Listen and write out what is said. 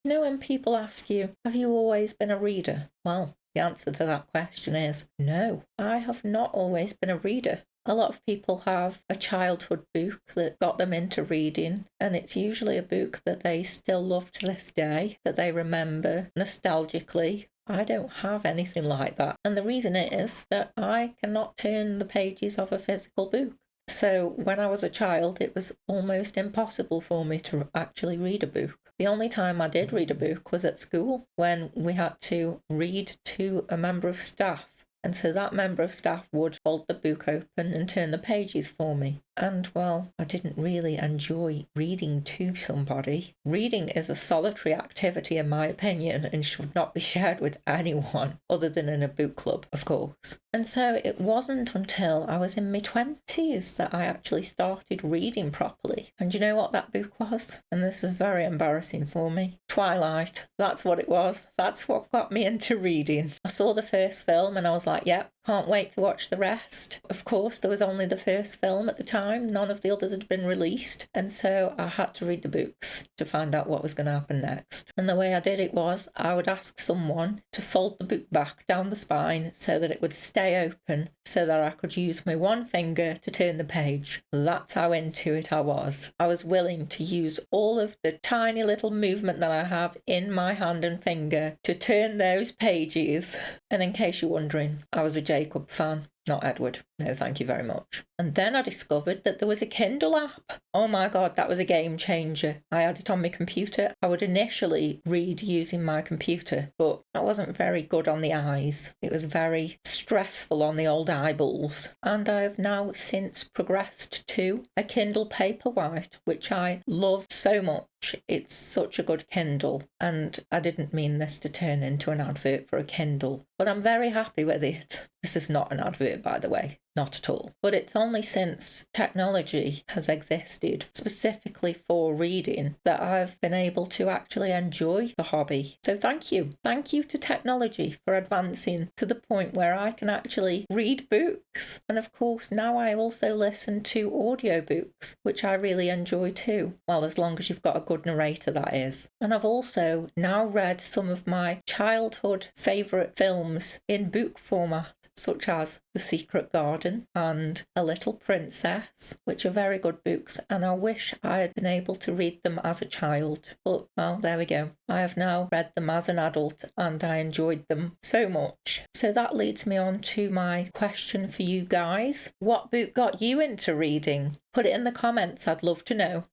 You know, when people ask you, have you always been a reader? Well, the answer to that question is no, I have not always been a reader. A lot of people have a childhood book that got them into reading, and it's usually a book that they still love to this day, that they remember nostalgically. I don't have anything like that. And the reason is that I cannot turn the pages of a physical book. So when I was a child, it was almost impossible for me to actually read a book. The only time I did read a book was at school, when we had to read to a member of staff. And so that member of staff would fold the book open and turn the pages for me. And, well, I didn't really enjoy reading to somebody. Reading is a solitary activity, in my opinion, and should not be shared with anyone other than in a book club, of course. And so it wasn't until I was in my 20s that I actually started reading properly. And you know what that book was? And this is very embarrassing for me. Twilight. That's what it was. That's what got me into reading. I saw the first film and I was like, yep, can't wait to watch the rest. Of course, there was only the first film at the time. None of the others had been released. And so I had to read the books to find out what was going to happen next. And the way I did it was I would ask someone to fold the book back down the spine so that it would stay open, so that I could use my one finger to turn the page. That's how into it I was. I was willing to use all of the tiny little movement that I have in my hand and finger to turn those pages. And in case you're wondering, I was a Jacob fan, not Edward. No, thank you very much. And then I discovered that there was a Kindle app. Oh my God, that was a game changer. I had it on my computer. I would initially read using my computer, but I wasn't very good on the eyes. It was very stressful on the old eyeballs. And I have now since progressed to a Kindle Paperwhite, which I love so much. It's such a good Kindle. And I didn't mean this to turn into an advert for a Kindle, but I'm very happy with it. This is not an advert, by the way. Not at all. But it's only since technology has existed specifically for reading that I've been able to actually enjoy the hobby. So thank you. Thank you to technology for advancing to the point where I can actually read books. And of course, now I also listen to audiobooks, which I really enjoy too. Well, as long as you've got a good narrator, that is. And I've also now read some of my childhood favourite films in book format, such as The Secret Garden and A Little Princess, which are very good books, and I wish I had been able to read them as a child. But, well, there we go. I have now read them as an adult and I enjoyed them so much. So that leads me on to my question for you guys. What book got you into reading? Put it in the comments, I'd love to know.